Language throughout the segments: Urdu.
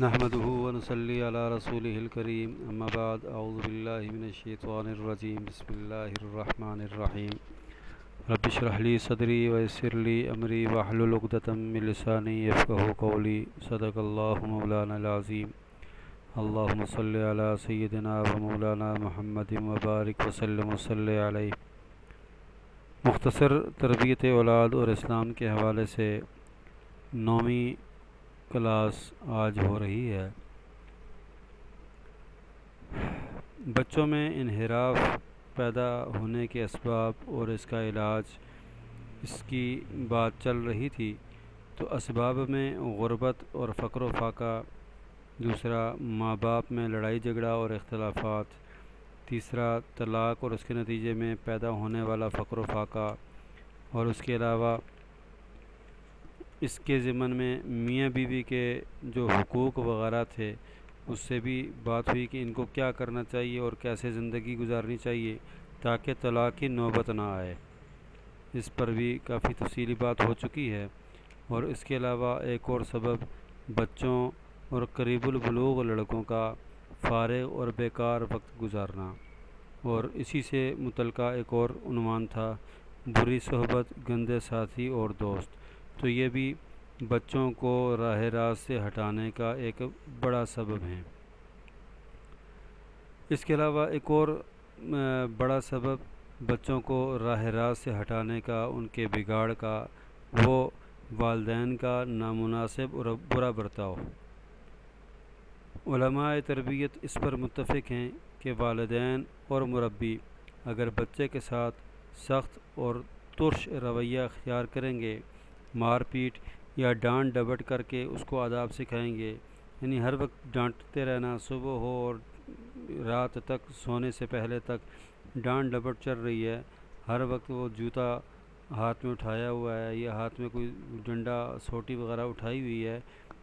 نحمده ونصلي على رسوله الكريم اما بعد اعوذ بالله من الشيطان الرجيم بسم الله الرحمن الرحيم رب اشرح لي صدري ويسر لي امري واحلل عقدة من لساني يفقهوا قولي صدق الله مولانا العظيم اللهم صل على سيدنا ومولانا محمد وبارك وسلم وصلی علیہ۔ مختصر تربیت اولاد اور اسلام کے حوالے سے 9ویں کلاس آج ہو رہی ہے۔ بچوں میں انحراف پیدا ہونے کے اسباب اور اس کا علاج، اس کی بات چل رہی تھی۔ تو اسباب میں غربت اور فقر و فاقہ، دوسرا ماں باپ میں لڑائی جھگڑا اور اختلافات، تیسرا طلاق اور اس کے نتیجے میں پیدا ہونے والا فقر و فاقہ، اور اس کے علاوہ اس کے ضمن میں میاں بیوی کے جو حقوق وغیرہ تھے اس سے بھی بات ہوئی کہ ان کو کیا کرنا چاہیے اور کیسے زندگی گزارنی چاہیے تاکہ طلاق کی نوبت نہ آئے۔ اس پر بھی کافی تفصیلی بات ہو چکی ہے۔ اور اس کے علاوہ ایک اور سبب بچوں اور قریب البلوغ لڑکوں کا فارغ اور بیکار وقت گزارنا، اور اسی سے متعلقہ ایک اور عنوان تھا بری صحبت، گندے ساتھی اور دوست۔ تو یہ بھی بچوں کو راہ راست سے ہٹانے کا ایک بڑا سبب ہے۔ اس کے علاوہ ایک اور بڑا سبب بچوں کو راہ راست سے ہٹانے کا، ان کے بگاڑ کا، وہ والدین کا نامناسب اور برا برتاؤ۔ علماء تربیت اس پر متفق ہیں کہ والدین اور مربی اگر بچے کے ساتھ سخت اور ترش رویہ اختیار کریں گے، مار پیٹ یا ڈانٹ ڈپٹ کر کے اس کو آداب سکھائیں گے، یعنی ہر وقت ڈانٹتے رہنا، صبح ہو اور رات تک سونے سے پہلے تک ڈانٹ ڈپٹ چل رہی ہے، ہر وقت وہ جوتا ہاتھ میں اٹھایا ہوا ہے یا ہاتھ میں کوئی ڈنڈا سوٹی وغیرہ اٹھائی ہوئی ہے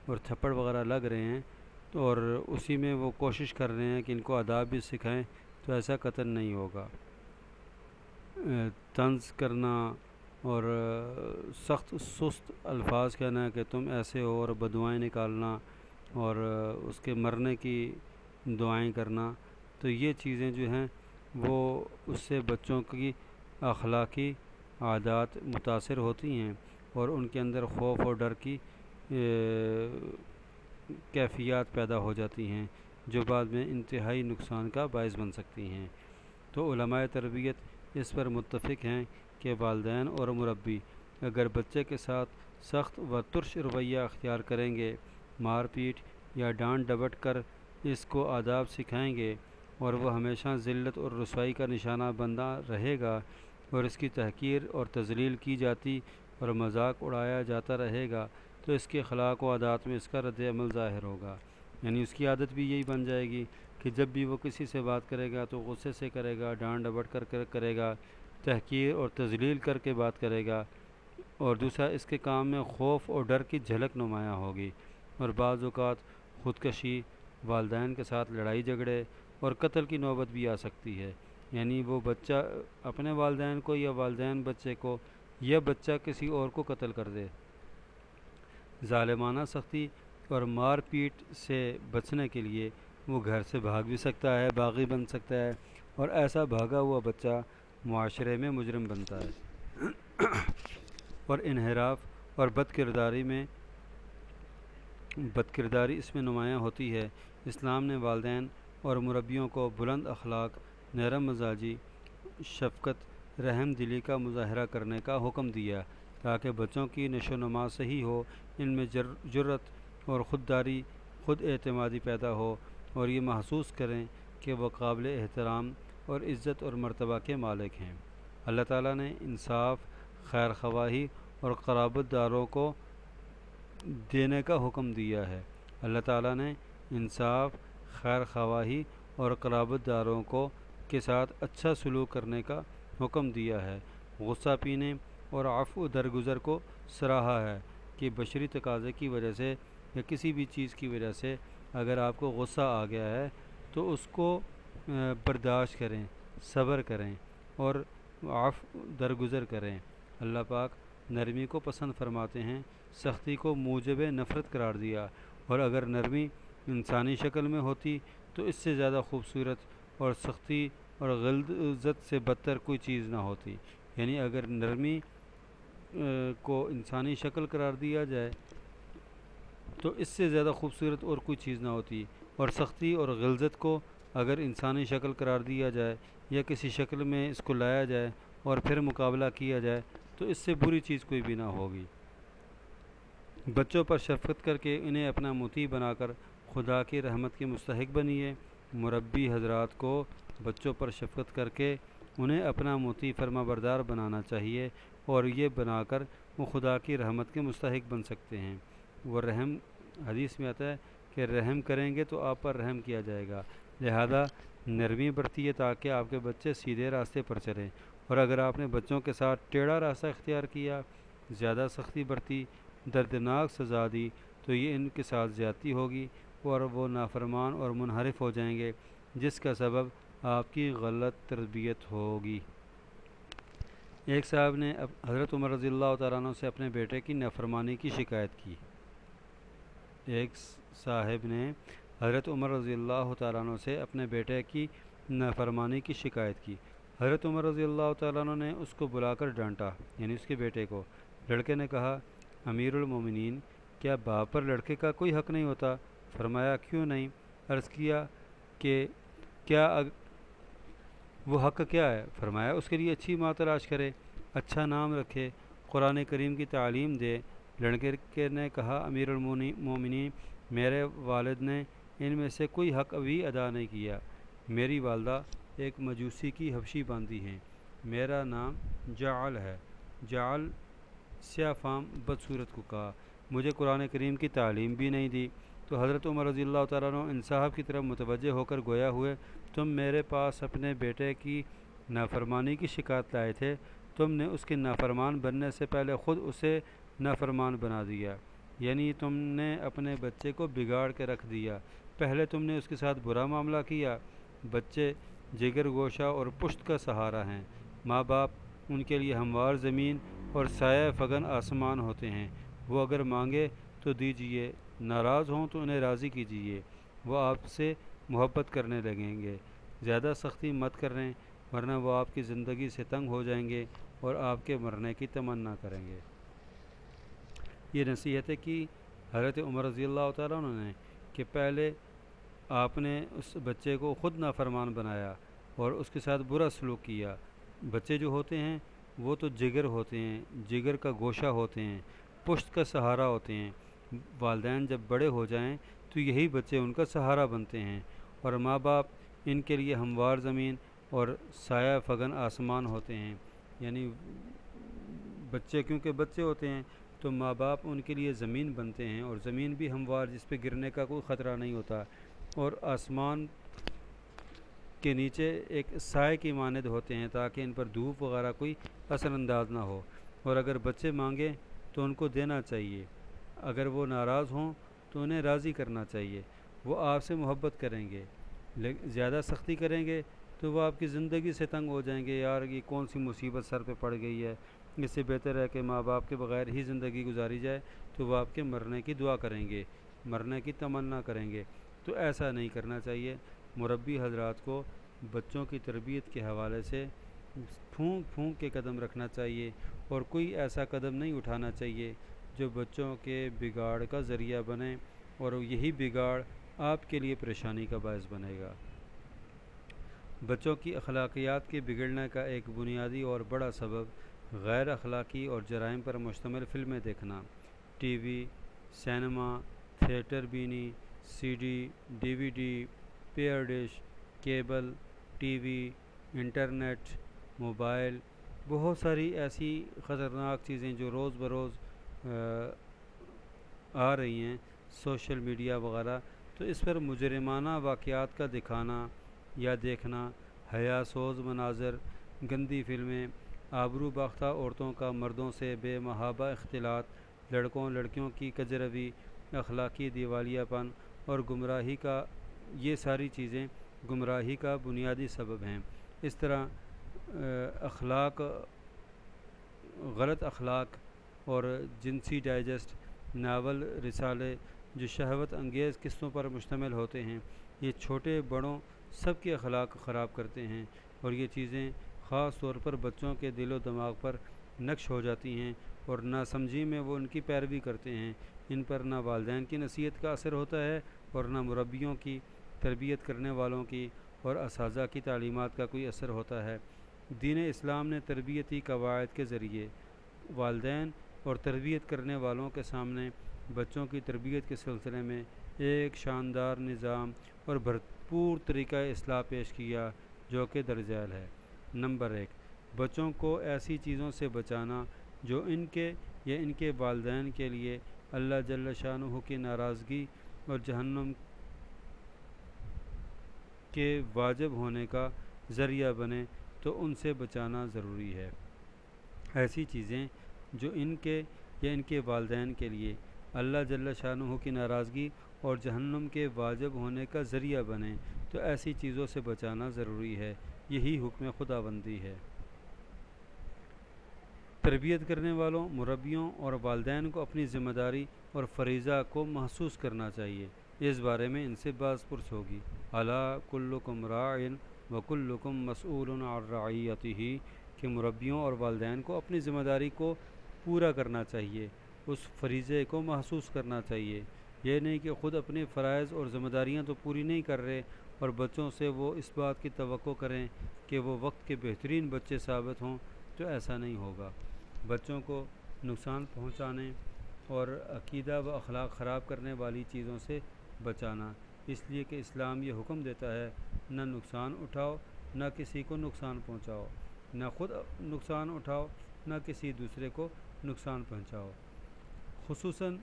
اور تھپڑ وغیرہ لگ رہے ہیں، اور اسی میں وہ کوشش کر رہے ہیں کہ ان کو آداب بھی سکھائیں، تو ایسا قطعاً نہیں ہوگا۔ طنز کرنا اور سخت سست الفاظ کہنا کہ تم ایسے ہو اور بددعائیں نکالنا اور اس کے مرنے کی دعائیں کرنا، تو یہ چیزیں جو ہیں وہ اس سے بچوں کی اخلاقی عادات متاثر ہوتی ہیں اور ان کے اندر خوف اور ڈر کی کیفیات پیدا ہو جاتی ہیں جو بعد میں انتہائی نقصان کا باعث بن سکتی ہیں۔ تو علماء تربیت اس پر متفق ہیں کہ والدین اور مربی اگر بچے کے ساتھ سخت و ترش رویہ اختیار کریں گے، مار پیٹ یا ڈانٹ ڈپٹ کر اس کو آداب سکھائیں گے اور وہ ہمیشہ ذلت اور رسوائی کا نشانہ بندہ رہے گا اور اس کی تحقیر اور تذلیل کی جاتی اور مذاق اڑایا جاتا رہے گا، تو اس کے اخلاق و عادات میں اس کا رد عمل ظاہر ہوگا، یعنی اس کی عادت بھی یہی بن جائے گی کہ جب بھی وہ کسی سے بات کرے گا تو غصے سے کرے گا، ڈانٹ ڈپٹ کر کرے گا، تحقیر اور تذلیل کر کے بات کرے گا، اور دوسرا اس کے کام میں خوف اور ڈر کی جھلک نمایاں ہوگی، اور بعض اوقات خودکشی، والدین کے ساتھ لڑائی جھگڑے اور قتل کی نوبت بھی آ سکتی ہے، یعنی وہ بچہ اپنے والدین کو یا والدین بچے کو یا بچہ کسی اور کو قتل کر دے۔ ظالمانہ سختی اور مار پیٹ سے بچنے کے لیے وہ گھر سے بھاگ بھی سکتا ہے، باغی بن سکتا ہے، اور ایسا بھاگا ہوا بچہ معاشرے میں مجرم بنتا ہے۔ اور انحراف اور بدکرداری اس میں نمایاں ہوتی ہے۔ اسلام نے والدین اور مربیوں کو بلند اخلاق، نرم مزاجی، شفقت، رحم دلی کا مظاہرہ کرنے کا حکم دیا تاکہ بچوں کی نشو و نما صحیح ہو، ان میں جرأت اور خود اعتمادی پیدا ہو اور یہ محسوس کریں کہ وہ قابل احترام اور عزت اور مرتبہ کے مالک ہیں۔ اللہ تعالیٰ نے انصاف، خیر خواہی اور قرابت داروں کو دینے کا حکم دیا ہے۔ اللہ تعالیٰ نے انصاف، خیر خواہی اور قرابت داروں کے ساتھ اچھا سلوک کرنے کا حکم دیا ہے۔ غصہ پینے اور عفو درگزر کو سراہا ہے کہ بشری تقاضے کی وجہ سے یا کسی بھی چیز کی وجہ سے اگر آپ کو غصہ آ گیا ہے تو اس کو برداشت کریں، صبر کریں اور عفو درگزر کریں۔ اللہ پاک نرمی کو پسند فرماتے ہیں، سختی کو موجب نفرت قرار دیا اور اگر نرمی انسانی شکل میں ہوتی تو اس سے زیادہ خوبصورت اور سختی اور غلظت سے بدتر کوئی چیز نہ ہوتی۔ یعنی اگر نرمی کو انسانی شکل قرار دیا جائے تو اس سے زیادہ خوبصورت اور کوئی چیز نہ ہوتی، اور سختی اور غلظت کو اگر انسانی شکل قرار دیا جائے یا کسی شکل میں اس کو لایا جائے اور پھر مقابلہ کیا جائے تو اس سے بری چیز کوئی بھی نہ ہوگی۔ بچوں پر شفقت کر کے انہیں اپنا مطیع بنا کر خدا کی رحمت کے مستحق بنیے۔ مربی حضرات کو بچوں پر شفقت کر کے انہیں اپنا مطیع فرما بردار بنانا چاہیے، اور یہ بنا کر وہ خدا کی رحمت کے مستحق بن سکتے ہیں۔ وہ رحم، حدیث میں آتا ہے کہ رحم کریں گے تو آپ پر رحم کیا جائے گا، لہذا نرمی برتیے تاکہ آپ کے بچے سیدھے راستے پر چلیں۔ اور اگر آپ نے بچوں کے ساتھ ٹیڑھا راستہ اختیار کیا، زیادہ سختی برتی، دردناک سزا دی، تو یہ ان کے ساتھ زیادتی ہوگی اور وہ نافرمان اور منحرف ہو جائیں گے، جس کا سبب آپ کی غلط تربیت ہوگی۔ ایک صاحب نے حضرت عمر رضی اللہ تعالیٰ عنہ سے اپنے بیٹے کی نافرمانی کی شکایت کی۔ ایک صاحب نے حضرت عمر رضی اللہ تعالیٰ عنہ سے اپنے بیٹے کی نافرمانی کی شکایت کی۔ حضرت عمر رضی اللہ تعالیٰ عنہ نے اس کو بلا کر ڈانٹا، یعنی اس کے بیٹے کو۔ لڑکے نے کہا، امیر المومنین، کیا باپ پر لڑکے کا کوئی حق نہیں ہوتا؟ فرمایا، کیوں نہیں؟ عرض کیا کہ وہ حق کیا ہے؟ فرمایا، اس کے لیے اچھی ماں تلاش کرے، اچھا نام رکھے، قرآن کریم کی تعلیم دے۔ لڑکے نے کہا، امیر المومنین، میرے والد نے ان میں سے کوئی حق ابھی ادا نہیں کیا۔ میری والدہ ایک مجوسی کی حبشی باندی ہیں، میرا نام جعل ہے۔ جعل سیاہ فام بدصورت کو کہا، مجھے قرآن کریم کی تعلیم بھی نہیں دی۔ تو حضرت عمر رضی اللہ تعالیٰ عنہ ان صاحب کی طرف متوجہ ہو کر گویا ہوئے، تم میرے پاس اپنے بیٹے کی نافرمانی کی شکایت لائے تھے، تم نے اس کے نافرمان بننے سے پہلے خود اسے نافرمان بنا دیا، یعنی تم نے اپنے بچے کو بگاڑ کے رکھ دیا۔ پہلے تم نے اس کے ساتھ برا معاملہ کیا۔ بچے جگر گوشہ اور پشت کا سہارا ہیں، ماں باپ ان کے لیے ہموار زمین اور سایہ فگن آسمان ہوتے ہیں۔ وہ اگر مانگے تو دیجیے، ناراض ہوں تو انہیں راضی کیجیے، وہ آپ سے محبت کرنے لگیں گے۔ زیادہ سختی مت کریں ورنہ وہ آپ کی زندگی سے تنگ ہو جائیں گے اور آپ کے مرنے کی تمنا کریں گے۔ یہ نصیحتیں کی حضرت عمر رضی اللہ تعالیٰ عنہ نے کہ پہلے آپ نے اس بچے کو خود نافرمان بنایا اور اس کے ساتھ برا سلوک کیا۔ بچے جو ہوتے ہیں وہ تو جگر ہوتے ہیں، جگر کا گوشہ ہوتے ہیں، پشت کا سہارا ہوتے ہیں۔ والدین جب بڑے ہو جائیں تو یہی بچے ان کا سہارا بنتے ہیں، اور ماں باپ ان کے لیے ہموار زمین اور سایہ فگن آسمان ہوتے ہیں۔ یعنی بچے کیونکہ بچے ہوتے ہیں تو ماں باپ ان کے لیے زمین بنتے ہیں، اور زمین بھی ہموار، جس پہ گرنے کا کوئی خطرہ نہیں ہوتا، اور آسمان کے نیچے ایک سائے کی مانند ہوتے ہیں تاکہ ان پر دھوپ وغیرہ کوئی اثر انداز نہ ہو۔ اور اگر بچے مانگیں تو ان کو دینا چاہیے، اگر وہ ناراض ہوں تو انہیں راضی کرنا چاہیے، وہ آپ سے محبت کریں گے۔ زیادہ سختی کریں گے تو وہ آپ کی زندگی سے تنگ ہو جائیں گے، یار یہ کون سی مصیبت سر پہ پڑ گئی ہے، اس سے بہتر ہے کہ ماں باپ کے بغیر ہی زندگی گزاری جائے، تو وہ آپ کے مرنے کی دعا کریں گے، مرنے کی تمنا کریں گے۔ تو ایسا نہیں کرنا چاہیے۔ مربی حضرات کو بچوں کی تربیت کے حوالے سے پھونک پھونک کے قدم رکھنا چاہیے، اور کوئی ایسا قدم نہیں اٹھانا چاہیے جو بچوں کے بگاڑ کا ذریعہ بنے، اور یہی بگاڑ آپ کے لیے پریشانی کا باعث بنے گا۔ بچوں کی اخلاقیات کے بگڑنے کا ایک بنیادی اور بڑا سبب غیر اخلاقی اور جرائم پر مشتمل فلمیں دیکھنا، ٹی وی، سینما، تھیٹر بینی، C D, D V D, پیئر dish, cable T V, internet, mobile, بہت ساری ایسی خطرناک چیزیں جو روز بروز آ رہی ہیں، سوشل میڈیا وغیرہ، تو اس پر مجرمانہ واقعات کا دکھانا یا دیکھنا، حیا سوز مناظر، گندی فلمیں، آبرو باختہ عورتوں کا مردوں سے بے محابہ اختلاط، لڑکوں لڑکیوں کی کجروی، اخلاقی دیوالیہ پن اور گمراہی کا، یہ ساری چیزیں گمراہی کا بنیادی سبب ہیں۔ اس طرح غلط اخلاق اور جنسی ڈائجسٹ، ناول، رسالے، جو شہوت انگیز قصوں پر مشتمل ہوتے ہیں، یہ چھوٹے بڑوں سب کے اخلاق خراب کرتے ہیں، اور یہ چیزیں خاص طور پر بچوں کے دل و دماغ پر نقش ہو جاتی ہیں اور ناسمجھی میں وہ ان کی پیروی کرتے ہیں۔ ان پر نہ والدین کی نصیحت کا اثر ہوتا ہے اور نہ مربیوں کی، تربیت کرنے والوں کی اور اساتذہ کی تعلیمات کا کوئی اثر ہوتا ہے۔ دین اسلام نے تربیتی قواعد کے ذریعے والدین اور تربیت کرنے والوں کے سامنے بچوں کی تربیت کے سلسلے میں ایک شاندار نظام اور بھرپور طریقہ اصلاح پیش کیا جو کہ درج ذیل ہے۔ نمبر 1، بچوں کو ایسی چیزوں سے بچانا جو ان کے یا ان کے والدین کے لیے اللہ جل شانہ کی ناراضگی اور جہنم کے واجب ہونے کا ذریعہ بنے، تو ان سے بچانا ضروری ہے۔ ایسی چیزیں جو ان کے یا ان کے والدین کے لیے اللہ جل شانہ کی ناراضگی اور جہنم کے واجب ہونے کا ذریعہ بنیں، تو ایسی چیزوں سے بچانا ضروری ہے۔ یہی حکم خداوندی ہے۔ تربیت کرنے والوں، مربیوں اور والدین کو اپنی ذمہ داری اور فریضہ کو محسوس کرنا چاہیے۔ اس بارے میں ان سے باز پرس ہوگی۔ الا کلکم راع وکلکم مسئول عن رعیتہ، کہ مربیوں اور والدین کو اپنی ذمہ داری کو پورا کرنا چاہیے، اس فریضے کو محسوس کرنا چاہیے۔ یہ نہیں کہ خود اپنے فرائض اور ذمہ داریاں تو پوری نہیں کر رہے اور بچوں سے وہ اس بات کی توقع کریں کہ وہ وقت کے بہترین بچے ثابت ہوں، تو ایسا نہیں ہوگا۔ بچوں کو نقصان پہنچانے اور عقیدہ و اخلاق خراب کرنے والی چیزوں سے بچانا، اس لیے کہ اسلام یہ حکم دیتا ہے نہ نقصان اٹھاؤ، نہ کسی کو نقصان پہنچاؤ، نہ خود نقصان اٹھاؤ، نہ کسی دوسرے کو نقصان پہنچاؤ۔ خصوصاً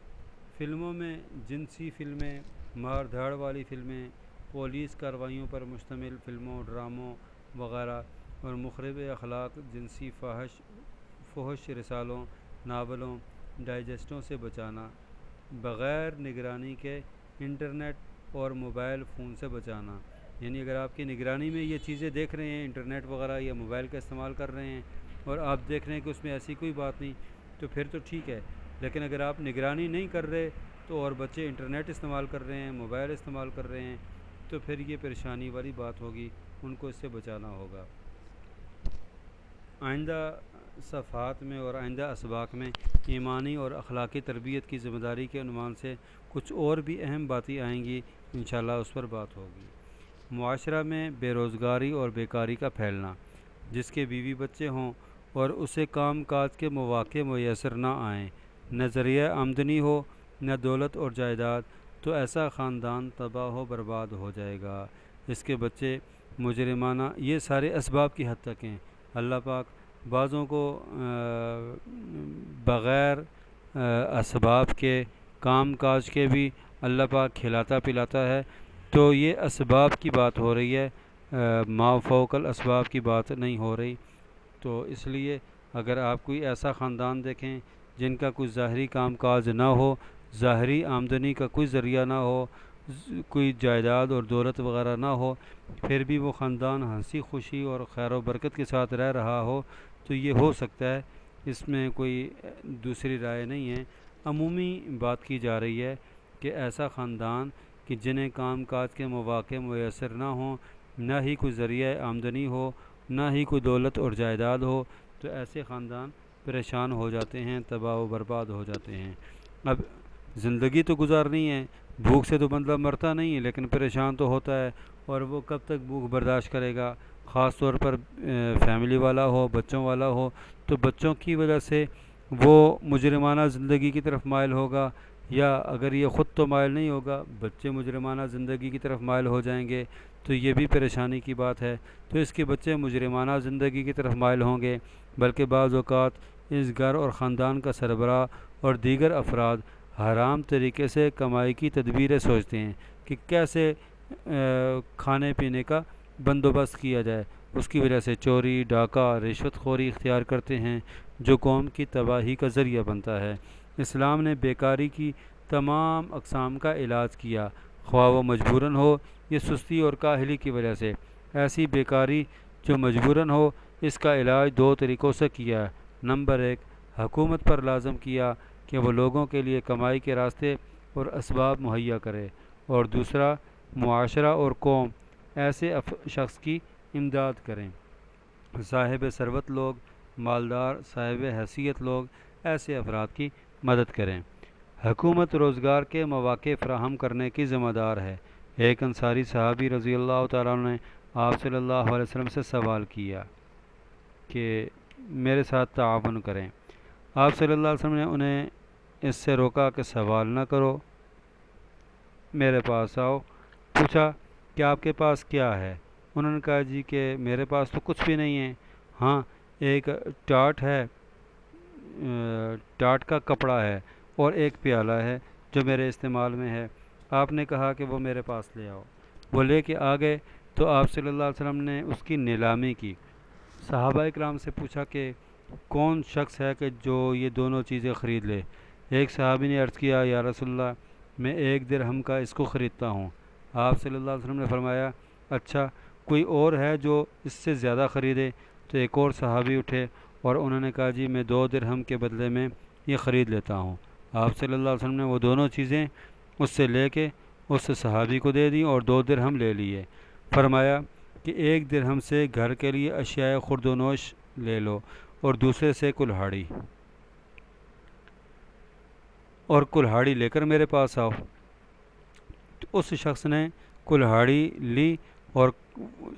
فلموں میں جنسی فلمیں، مار دھاڑ والی فلمیں، پولیس کارروائیوں پر مشتمل فلموں، ڈراموں وغیرہ اور مخرب اخلاق جنسی فحش رسالوں، ناولوں، ڈائجسٹوں سے بچانا، بغیر نگرانی کے انٹرنیٹ اور موبائل فون سے بچانا۔ یعنی اگر آپ کی نگرانی میں یہ چیزیں دیکھ رہے ہیں، انٹرنیٹ وغیرہ یا موبائل کا استعمال کر رہے ہیں اور آپ دیکھ رہے ہیں کہ اس میں ایسی کوئی بات نہیں، تو پھر تو ٹھیک ہے۔ لیکن اگر آپ نگرانی نہیں کر رہے تو اور بچے انٹرنیٹ استعمال کر رہے ہیں، موبائل استعمال کر رہے ہیں، تو پھر یہ پریشانی والی بات ہوگی، ان کو اس سے بچانا ہوگا۔ آئندہ صفحات میں اور آئندہ اسباق میں ایمانی اور اخلاقی تربیت کی ذمہ داری کے عنوان سے کچھ اور بھی اہم باتیں آئیں گی، انشاءاللہ اس پر بات ہوگی۔ معاشرہ میں بے روزگاری اور بیکاری کا پھیلنا، جس کے بیوی بچے ہوں اور اسے کام کاج کے مواقع میسر نہ آئیں، نہ ذریعہ آمدنی ہو، نہ دولت اور جائیداد، تو ایسا خاندان تباہ و برباد ہو جائے گا۔ اس کے بچے مجرمانہ، یہ سارے اسباب کی حد تک ہیں۔ اللہ پاک بعضوں کو بغیر اسباب کے کام کاج کے بھی اللہ پاک کھلاتا پلاتا ہے، تو یہ اسباب کی بات ہو رہی ہے، ما فوق الاسباب کی بات نہیں ہو رہی۔ تو اس لیے اگر آپ کوئی ایسا خاندان دیکھیں جن کا کوئی ظاہری کام کاج نہ ہو، ظاہری آمدنی کا کوئی ذریعہ نہ ہو، کوئی جائیداد اور دولت وغیرہ نہ ہو، پھر بھی وہ خاندان ہنسی خوشی اور خیر و برکت کے ساتھ رہ رہا ہو، تو یہ ہو سکتا ہے، اس میں کوئی دوسری رائے نہیں ہے۔ عمومی بات کی جا رہی ہے کہ ایسا خاندان کہ جنہیں کام کاج کے مواقع میسر نہ ہوں، نہ ہی کوئی ذریعہ آمدنی ہو، نہ ہی کوئی دولت اور جائیداد ہو، تو ایسے خاندان پریشان ہو جاتے ہیں، تباہ و برباد ہو جاتے ہیں۔ اب زندگی تو گزارنی ہے، بھوک سے تو بندہ مرتا نہیں ہے، لیکن پریشان تو ہوتا ہے، اور وہ کب تک بھوک برداشت کرے گا؟ خاص طور پر فیملی والا ہو، بچوں والا ہو، تو بچوں کی وجہ سے وہ مجرمانہ زندگی کی طرف مائل ہوگا، یا اگر یہ خود تو مائل نہیں ہوگا، بچے مجرمانہ زندگی کی طرف مائل ہو جائیں گے، تو یہ بھی پریشانی کی بات ہے۔ تو اس کے بچے مجرمانہ زندگی کی طرف مائل ہوں گے، بلکہ بعض اوقات اس گھر اور خاندان کا سربراہ اور دیگر افراد حرام طریقے سے کمائی کی تدبیریں سوچتے ہیں کہ کیسے کھانے پینے کا بندوبست کیا جائے، اس کی وجہ سے چوری، ڈاکہ، رشوت خوری اختیار کرتے ہیں، جو قوم کی تباہی کا ذریعہ بنتا ہے۔ اسلام نے بیکاری کی تمام اقسام کا علاج کیا، خواہ وہ مجبوراً ہو یا سستی اور کاہلی کی وجہ سے۔ ایسی بیکاری جو مجبوراً ہو، اس کا علاج 2 طریقوں سے کیا۔ نمبر 1، حکومت پر لازم کیا کہ وہ لوگوں کے لیے کمائی کے راستے اور اسباب مہیا کرے، اور دوسرا معاشرہ اور قوم ایسے شخص کی امداد کریں۔ صاحب ثروت لوگ، مالدار، صاحب حیثیت لوگ ایسے افراد کی مدد کریں۔ حکومت روزگار کے مواقع فراہم کرنے کی ذمہ دار ہے۔ ایک انصاری صحابی رضی اللہ تعالیٰ عنہ نے آپ صلی اللہ علیہ وسلم سے سوال کیا کہ میرے ساتھ تعاون کریں۔ آپ صلی اللہ علیہ وسلم نے انہیں اس سے روکا کہ سوال نہ کرو، میرے پاس آؤ۔ پوچھا کہ آپ کے پاس کیا ہے؟ انہوں نے کہا جی کہ میرے پاس تو کچھ بھی نہیں ہے، ہاں ایک ٹاٹ ہے، ٹاٹ کا کپڑا ہے، اور ایک پیالہ ہے جو میرے استعمال میں ہے۔ آپ نے کہا کہ وہ میرے پاس لے آؤ۔ وہ لے کے آ گئے تو آپ صلی اللہ علیہ وسلم نے اس کی نیلامی کی۔ صحابہ اکرام سے پوچھا کہ کون شخص ہے کہ جو یہ دونوں چیزیں خرید لے؟ ایک صحابی نے عرض کیا یا رسول اللہ، میں 1 درہم کا اس کو خریدتا ہوں۔ آپ صلی اللہ علیہ وسلم نے فرمایا اچھا، کوئی اور ہے جو اس سے زیادہ خریدے؟ تو ایک اور صحابی اٹھے اور انہوں نے کہا جی میں 2 درہم کے بدلے میں یہ خرید لیتا ہوں۔ آپ صلی اللہ علیہ وسلم نے وہ دونوں چیزیں اس سے لے کے اس صحابی کو دے دیں اور 2 درہم لے لیے۔ فرمایا کہ 1 درہم سے گھر کے لیے اشیاء خورد و نوش لے لو، اور دوسرے سے کلہاڑی لے کر میرے پاس آؤ۔ تو اس شخص نے کلہاڑی لی اور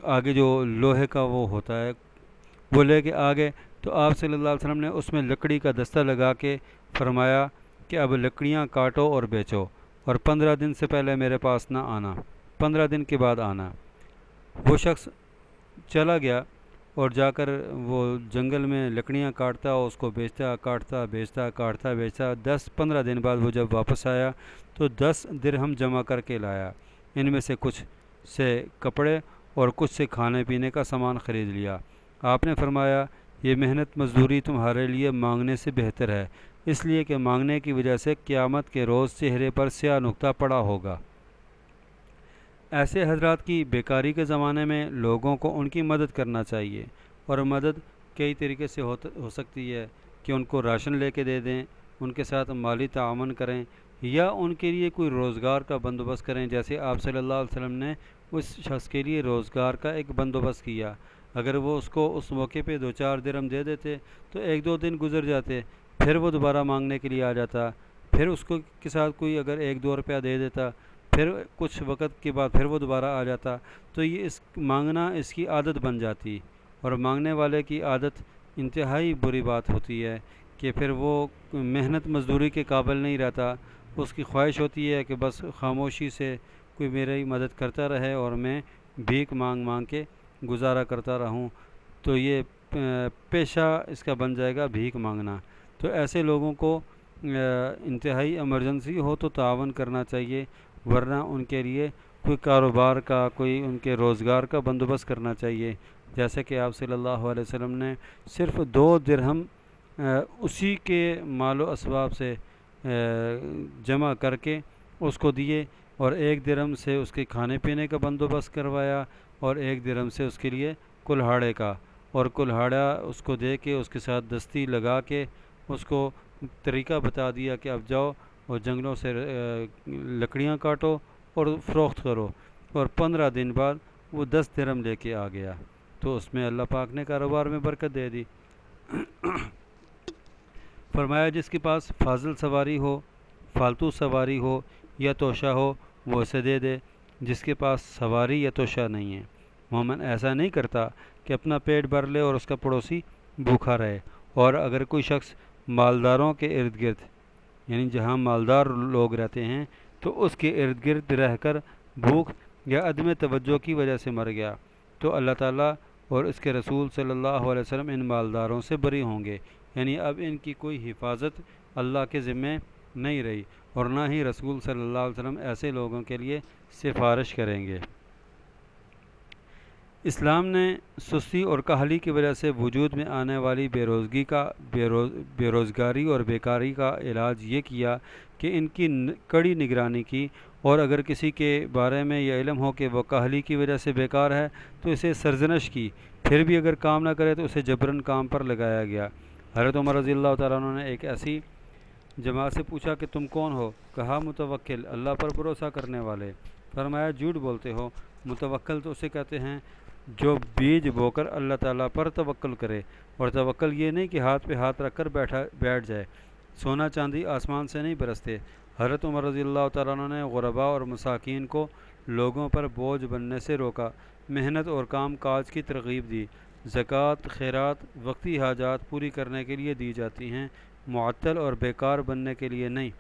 آگے جو لوہے کا وہ ہوتا ہے وہ لے کے آگے، تو آپ صلی اللہ علیہ وسلم نے اس میں لکڑی کا دستہ لگا کے فرمایا کہ اب لکڑیاں کاٹو اور بیچو، اور 15 دن سے پہلے میرے پاس نہ آنا، 15 دن کے بعد آنا۔ وہ شخص چلا گیا اور جا کر وہ جنگل میں لکڑیاں کاٹتا، اس کو بیچتا، کاٹتا بیچتا، کاٹتا بیچتا۔ 10-15 دن بعد وہ جب واپس آیا تو 10 درہم جمع کر کے لایا۔ ان میں سے کچھ سے کپڑے اور کچھ سے کھانے پینے کا سامان خرید لیا۔ آپ نے فرمایا یہ محنت مزدوری تمہارے لیے مانگنے سے بہتر ہے، اس لیے کہ مانگنے کی وجہ سے قیامت کے روز چہرے پر سیاہ نقطہ پڑا ہوگا۔ ایسے حضرات کی بیکاری کے زمانے میں لوگوں کو ان کی مدد کرنا چاہیے، اور مدد کئی طریقے سے ہو سکتی ہے کہ ان کو راشن لے کے دے دیں، ان کے ساتھ مالی تعاون کریں، یا ان کے لیے کوئی روزگار کا بندوبست کریں، جیسے آپ صلی اللہ علیہ وسلم نے اس شخص کے لیے روزگار کا ایک بندوبست کیا۔ اگر وہ اس کو اس موقع پہ 2-4 درہم دے دیتے تو 1-2 دن گزر جاتے، پھر وہ دوبارہ مانگنے کے لیے آ جاتا، پھر اس کو کے ساتھ کوئی اگر 1-2 روپیہ دے دیتا، پھر کچھ وقت کے بعد پھر وہ دوبارہ آ جاتا، تو یہ مانگنا اس کی عادت بن جاتی، اور مانگنے والے کی عادت انتہائی بری بات ہوتی ہے کہ پھر وہ محنت مزدوری کے قابل نہیں رہتا۔ اس کی خواہش ہوتی ہے کہ بس خاموشی سے کوئی میری مدد کرتا رہے اور میں بھیک مانگ مانگ کے گزارا کرتا رہوں، تو یہ پیشہ اس کا بن جائے گا بھیک مانگنا۔ تو ایسے لوگوں کو انتہائی ایمرجنسی ہو تو تعاون کرنا چاہیے، ورنہ ان کے لیے کوئی کاروبار کا، کوئی ان کے روزگار کا بندوبست کرنا چاہیے، جیسے کہ آپ صلی اللہ علیہ وسلم نے صرف 2 درہم اسی کے مال و اسباب سے جمع کر کے اس کو دیے، اور 1 درہم سے اس کے کھانے پینے کا بندوبست کروایا، اور 1 درہم سے اس کے لیے کلہاڑے کا، اور کلہاڑا اس کو دے کے اس کے ساتھ دستی لگا کے اس کو طریقہ بتا دیا کہ اب جاؤ اور جنگلوں سے لکڑیاں کاٹو اور فروخت کرو، اور 15 دن بعد وہ 10 درہم لے کے آ گیا، تو اس میں اللہ پاک نے کاروبار میں برکت دے دی۔ فرمایا جس کے پاس فاضل سواری ہو، فالتو سواری ہو یا توشہ ہو وہ اسے دے دے، جس کے پاس سواری یا توشہ نہیں ہے۔ مومن ایسا نہیں کرتا کہ اپنا پیٹ بھر لے اور اس کا پڑوسی بھوکا رہے، اور اگر کوئی شخص مالداروں کے ارد گرد، یعنی جہاں مالدار لوگ رہتے ہیں، تو اس کے ارد گرد رہ کر بھوک یا عدم توجہ کی وجہ سے مر گیا، تو اللہ تعالیٰ اور اس کے رسول صلی اللہ علیہ وسلم ان مالداروں سے بری ہوں گے، یعنی اب ان کی کوئی حفاظت اللہ کے ذمے نہیں رہی، اور نہ ہی رسول صلی اللہ علیہ وسلم ایسے لوگوں کے لیے سفارش کریں گے۔ اسلام نے سستی اور کاہلی کی وجہ سے وجود میں آنے والی بے روزگاری اور بیکاری کا علاج یہ کیا کہ ان کی کڑی نگرانی کی، اور اگر کسی کے بارے میں یہ علم ہو کہ وہ کاہلی کی وجہ سے بیکار ہے تو اسے سرزنش کی، پھر بھی اگر کام نہ کرے تو اسے جبراً کام پر لگایا گیا۔ حضرت عمر رضی اللہ تعالیٰ عنہ نے ایک ایسی جماعت سے پوچھا کہ تم کون ہو؟ کہا متوکل، اللہ پر بھروسہ کرنے والے۔ فرمایا جھوٹ بولتے ہو، متوکل تو اسے کہتے ہیں جو بیج بو کر اللہ تعالیٰ پر توکل کرے، اور توکل یہ نہیں کہ ہاتھ پہ ہاتھ رکھ کر بیٹھ جائے۔ سونا چاندی آسمان سے نہیں برستے۔ حضرت عمر رضی اللہ تعالیٰ عنہ نے غرباء اور مساکین کو لوگوں پر بوجھ بننے سے روکا، محنت اور کام کاج کی ترغیب دی۔ زکوٰۃ، خیرات وقتی حاجات پوری کرنے کے لیے دی جاتی ہیں، معطل اور بیکار بننے کے لیے نہیں۔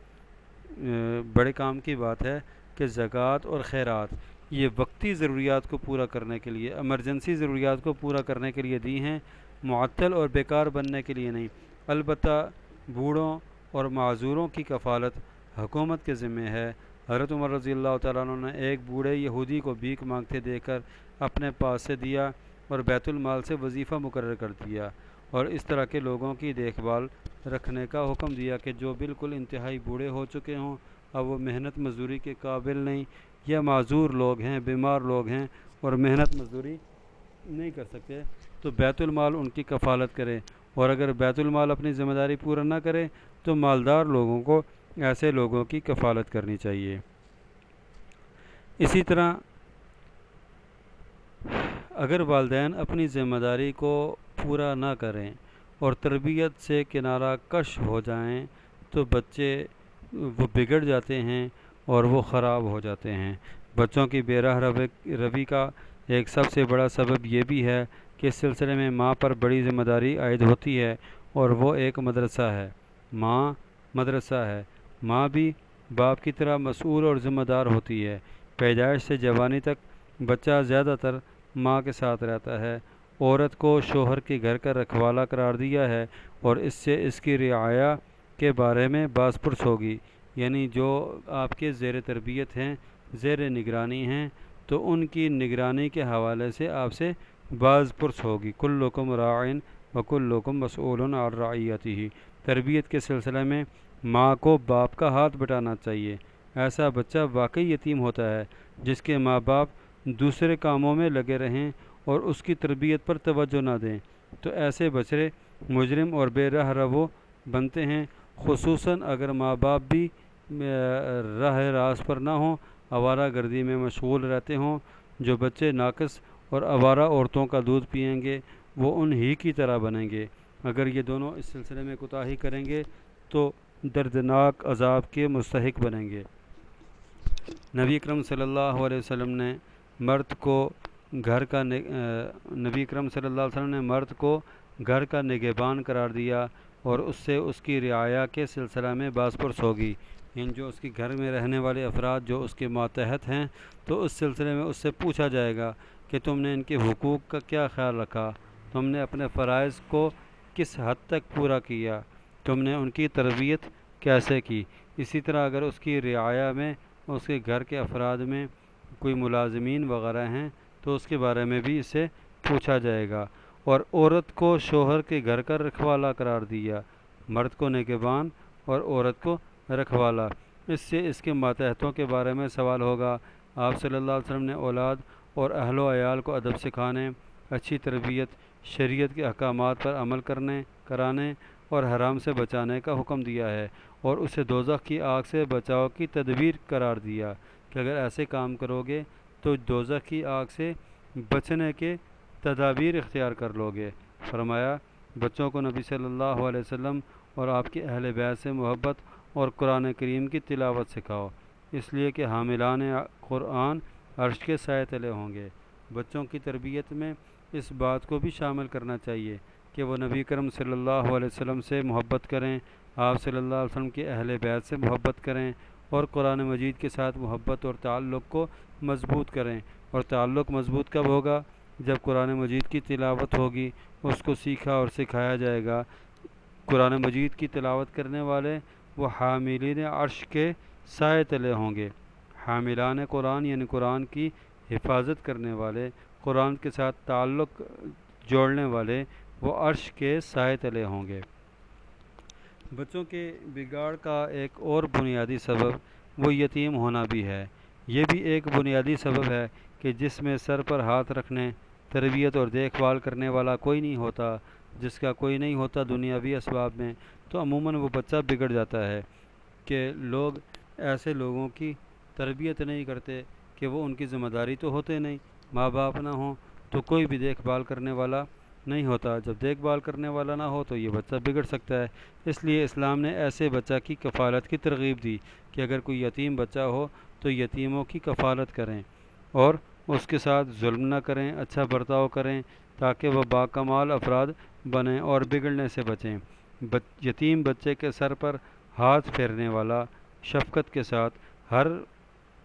بڑے کام کی بات ہے کہ زکوٰۃ اور خیرات یہ وقتی ضروریات کو پورا کرنے کے لیے، ایمرجنسی ضروریات کو پورا کرنے کے لیے دی ہیں، معطل اور بیکار بننے کے لیے نہیں۔ البتہ بوڑھوں اور معذوروں کی کفالت حکومت کے ذمہ ہے۔ حضرت عمر رضی اللہ تعالیٰ عنہ نے ایک بوڑھے یہودی کو بھیک مانگتے دیکھ کر اپنے پاس سے دیا اور بیت المال سے وظیفہ مقرر کر دیا، اور اس طرح کے لوگوں کی دیکھ بھال رکھنے کا حکم دیا کہ جو بالکل انتہائی بوڑھے ہو چکے ہوں، اب وہ محنت مزدوری کے قابل نہیں، یا معذور لوگ ہیں، بیمار لوگ ہیں اور محنت مزدوری نہیں کر سکتے، تو بیت المال ان کی کفالت کرے، اور اگر بیت المال اپنی ذمہ داری پورا نہ کرے تو مالدار لوگوں کو ایسے لوگوں کی کفالت کرنی چاہیے۔ اسی طرح اگر والدین اپنی ذمہ داری کو پورا نہ کریں اور تربیت سے کنارہ کش ہو جائیں تو بچے وہ بگڑ جاتے ہیں اور وہ خراب ہو جاتے ہیں۔ بچوں کی بے راہ روی کا ایک سب سے بڑا سبب یہ بھی ہے کہ اس سلسلے میں ماں پر بڑی ذمہ داری عائد ہوتی ہے، اور وہ ایک مدرسہ ہے۔ ماں مدرسہ ہے۔ ماں بھی باپ کی طرح مسئول اور ذمہ دار ہوتی ہے۔ پیدائش سے جوانی تک بچہ زیادہ تر ماں کے ساتھ رہتا ہے۔ عورت کو شوہر کے گھر کا رکھوالا قرار دیا ہے، اور اس سے اس کی رعایا کے بارے میں باز پرس ہوگی، یعنی جو آپ کے زیر تربیت ہیں، زیر نگرانی ہیں، تو ان کی نگرانی کے حوالے سے آپ سے باز پرس ہوگی۔ کلکم راعٍ وکلکم مسئول عن رعیتہ۔ تربیت کے سلسلے میں ماں کو باپ کا ہاتھ بٹانا چاہیے۔ ایسا بچہ واقعی یتیم ہوتا ہے جس کے ماں باپ دوسرے کاموں میں لگے رہیں اور اس کی تربیت پر توجہ نہ دیں، تو ایسے بچے مجرم اور بے راہ رو بنتے ہیں، خصوصاً اگر ماں باپ بھی راہ راست پر نہ ہوں، آوارہ گردی میں مشغول رہتے ہوں۔ جو بچے ناقص اور آوارہ عورتوں کا دودھ پئیں گے وہ انہی کی طرح بنیں گے۔ اگر یہ دونوں اس سلسلے میں کوتاہی کریں گے تو دردناک عذاب کے مستحق بنیں گے۔ نبی اکرم صلی اللہ علیہ وسلم نے مرد کو گھر کا نگہبان قرار دیا، اور اس سے اس کی رعایا کے سلسلہ میں باز پرس ہوگی۔ جو اس کے گھر میں رہنے والے افراد جو اس کے ماتحت ہیں، تو اس سلسلے میں اس سے پوچھا جائے گا کہ تم نے ان کے حقوق کا کیا خیال رکھا، تم نے اپنے فرائض کو کس حد تک پورا کیا، تم نے ان کی تربیت کیسے کی۔ اسی طرح اگر اس کی رعایا میں اس کے گھر کے افراد میں کوئی ملازمین وغیرہ ہیں تو اس کے بارے میں بھی اسے پوچھا جائے گا۔ اور عورت کو شوہر کے گھر کا رکھوالا قرار دیا، مرد کو نگہبان اور عورت کو رکھوالا۔ اس سے اس کے ماتحتوں کے بارے میں سوال ہوگا۔ آپ صلی اللہ علیہ وسلم نے اولاد اور اہل و عیال کو ادب سکھانے، اچھی تربیت، شریعت کے احکامات پر عمل کرانے اور حرام سے بچانے کا حکم دیا ہے، اور اسے دوزخ کی آگ سے بچاؤ کی تدبیر قرار دیا کہ اگر ایسے کام کرو گے تو دوزخ کی آگ سے بچنے کے تدابیر اختیار کر لو گے۔ فرمایا بچوں کو نبی صلی اللہ علیہ وسلم اور آپ کے اہل بیت سے محبت اور قرآن کریم کی تلاوت سکھاؤ، اس لیے کہ حاملان قرآن عرش کے سائے تلے ہوں گے۔ بچوں کی تربیت میں اس بات کو بھی شامل کرنا چاہیے کہ وہ نبی کرم صلی اللہ علیہ وسلم سے محبت کریں، آپ صلی اللہ علیہ وسلم کے اہل بیت سے محبت کریں، اور قرآن مجید کے ساتھ محبت اور تعلق کو مضبوط کریں۔ اور تعلق مضبوط کب ہوگا؟ جب قرآن مجید کی تلاوت ہوگی، اس کو سیکھا اور سکھایا جائے گا۔ قرآن مجید کی تلاوت کرنے والے وہ حاملین عرش کے سائے تلے ہوں گے۔ حاملان قرآن یعنی قرآن کی حفاظت کرنے والے، قرآن کے ساتھ تعلق جوڑنے والے، وہ عرش کے سائے تلے ہوں گے۔ بچوں کے بگاڑ کا ایک اور بنیادی سبب وہ یتیم ہونا بھی ہے۔ یہ بھی ایک بنیادی سبب ہے کہ جس میں سر پر ہاتھ رکھنے، تربیت اور دیکھ بھال کرنے والا کوئی نہیں ہوتا، جس کا کوئی نہیں ہوتا دنیاوی اسباب میں، تو عموماً وہ بچہ بگڑ جاتا ہے کہ لوگ ایسے لوگوں کی تربیت نہیں کرتے کہ وہ ان کی ذمہ داری تو ہوتے نہیں، ماں باپ نہ ہوں تو کوئی بھی دیکھ بھال کرنے والا نہیں ہوتا، جب دیکھ بھال کرنے والا نہ ہو تو یہ بچہ بگڑ سکتا ہے۔ اس لیے اسلام نے ایسے بچہ کی کفالت کی ترغیب دی کہ اگر کوئی یتیم بچہ ہو تو یتیموں کی کفالت کریں اور اس کے ساتھ ظلم نہ کریں، اچھا برتاؤ کریں تاکہ وہ باکمال افراد بنیں اور بگڑنے سے بچیں۔ یتیم بچے کے سر پر ہاتھ پھیرنے والا شفقت کے ساتھ ہر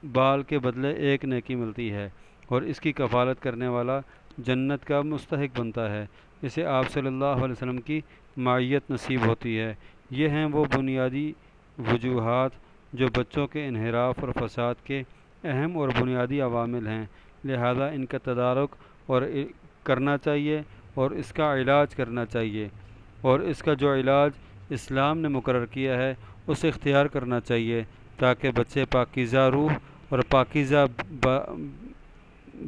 بال کے بدلے ایک نیکی ملتی ہے، اور اس کی کفالت کرنے والا جنت کا مستحق بنتا ہے، اسے آپ صلی اللہ علیہ وسلم کی معیت نصیب ہوتی ہے۔ یہ ہیں وہ بنیادی وجوہات جو بچوں کے انحراف اور فساد کے اہم اور بنیادی عوامل ہیں، لہذا ان کا تدارک اور کرنا چاہیے اور اس کا علاج کرنا چاہیے، اور اس کا جو علاج اسلام نے مقرر کیا ہے اسے اختیار کرنا چاہیے تاکہ بچے پاکیزہ روح اور پاکیزہ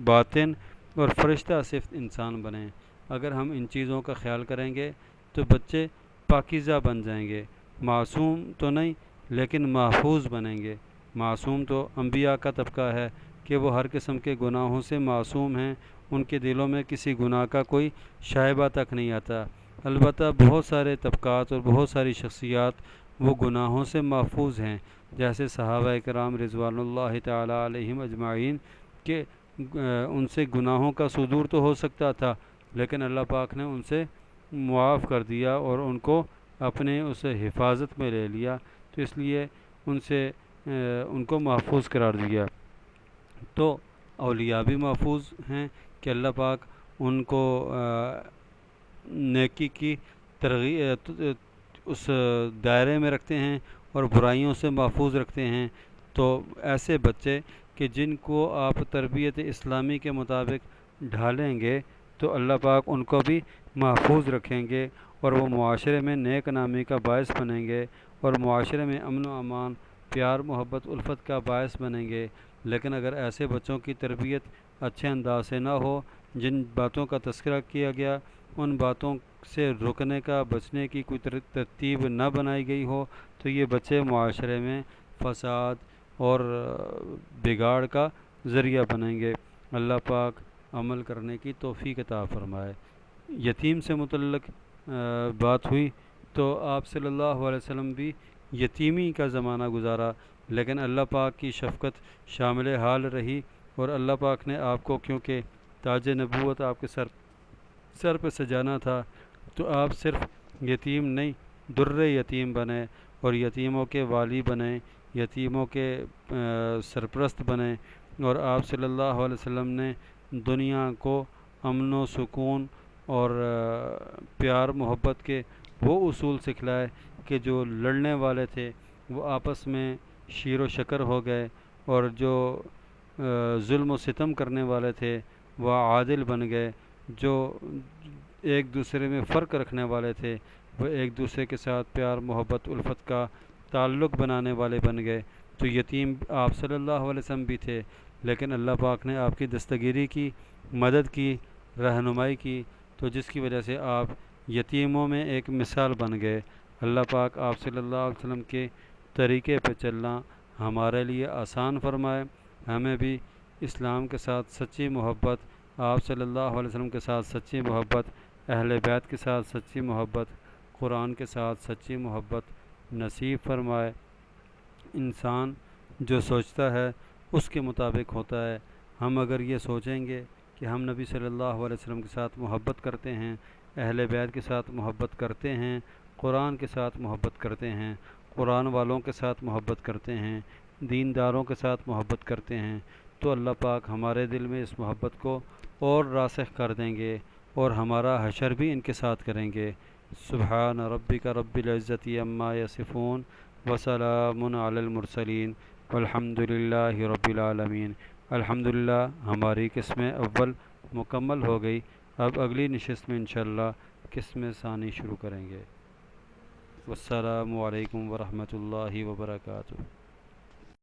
باطن اور فرشتہ صفت انسان بنیں۔ اگر ہم ان چیزوں کا خیال کریں گے تو بچے پاکیزہ بن جائیں گے، معصوم تو نہیں لیکن محفوظ بنیں گے۔ معصوم تو انبیاء کا طبقہ ہے کہ وہ ہر قسم کے گناہوں سے معصوم ہیں، ان کے دلوں میں کسی گناہ کا کوئی شائبہ تک نہیں آتا۔ البتہ بہت سارے طبقات اور بہت ساری شخصیات وہ گناہوں سے محفوظ ہیں، جیسے صحابہ کرام رضوان اللہ تعالی علیہم اجمعین کہ ان سے گناہوں کا صدور تو ہو سکتا تھا لیکن اللہ پاک نے ان سے معاف کر دیا اور ان کو اپنے اس حفاظت میں لے لیا، تو اس لیے ان کو محفوظ قرار دیا۔ تو اولیاء بھی محفوظ ہیں کہ اللہ پاک ان کو نیکی کی ترغیب اس دائرے میں رکھتے ہیں اور برائیوں سے محفوظ رکھتے ہیں۔ تو ایسے بچے کہ جن کو آپ تربیت اسلامی کے مطابق ڈھالیں گے تو اللہ پاک ان کو بھی محفوظ رکھیں گے اور وہ معاشرے میں نیک نامی کا باعث بنیں گے اور معاشرے میں امن و امان، پیار محبت الفت کا باعث بنیں گے۔ لیکن اگر ایسے بچوں کی تربیت اچھے انداز سے نہ ہو، جن باتوں کا تذکرہ کیا گیا ان باتوں سے رکنے کا بچنے کی کوئی ترتیب نہ بنائی گئی ہو، تو یہ بچے معاشرے میں فساد اور بگاڑ کا ذریعہ بنیں گے۔ اللہ پاک عمل کرنے کی توفیق عطا فرمائے۔ یتیم سے متعلق بات ہوئی تو آپ صلی اللہ علیہ وسلم بھی یتیمی کا زمانہ گزارا، لیکن اللہ پاک کی شفقت شامل حال رہی اور اللہ پاک نے آپ کو کیونکہ تاج نبوت آپ کے سر پہ سجانا تھا تو آپ صرف یتیم نہیں در یتیم بنے اور یتیموں کے والی بنے، یتیموں کے سرپرست بنے، اور آپ صلی اللہ علیہ وسلم نے دنیا کو امن و سکون اور پیار محبت کے وہ اصول سکھلائے کہ جو لڑنے والے تھے وہ آپس میں شیر و شکر ہو گئے، اور جو ظلم و ستم کرنے والے تھے وہ عادل بن گئے، جو ایک دوسرے میں فرق رکھنے والے تھے وہ ایک دوسرے کے ساتھ پیار محبت الفت کا تعلق بنانے والے بن گئے۔ تو یتیم آپ صلی اللہ علیہ وسلم بھی تھے، لیکن اللہ پاک نے آپ کی دستگیری کی، مدد کی، رہنمائی کی، تو جس کی وجہ سے آپ یتیموں میں ایک مثال بن گئے۔ اللہ پاک آپ صلی اللہ علیہ وسلم کے طریقے پہ چلنا ہمارے لیے آسان فرمائے، ہمیں بھی اسلام کے ساتھ سچی محبت، آپ صلی اللہ علیہ وسلم کے ساتھ سچی محبت، اہل بیت کے ساتھ سچی محبت، قرآن کے ساتھ سچی محبت نصیب فرمائے۔ انسان جو سوچتا ہے اس کے مطابق ہوتا ہے۔ ہم اگر یہ سوچیں گے کہ ہم نبی صلی اللہ علیہ وسلم کے ساتھ محبت کرتے ہیں، اہل بیت کے ساتھ محبت کرتے ہیں، قرآن کے ساتھ محبت کرتے ہیں، قرآن والوں کے ساتھ محبت کرتے ہیں، دینداروں کے ساتھ محبت کرتے ہیں، تو اللہ پاک ہمارے دل میں اس محبت کو اور راسخ کر دیں گے اور ہمارا حشر بھی ان کے ساتھ کریں گے۔ سبحان ربک رب العزت عما یصفون وسلام علی المرسلین والحمد للہ رب العالمین۔ الحمدللہ ہماری قسم اول مکمل ہو گئی، اب اگلی نشست میں انشاءاللہ قسم ثانی شروع کریں گے۔ والسلام علیکم ورحمۃ اللہ وبرکاتہ۔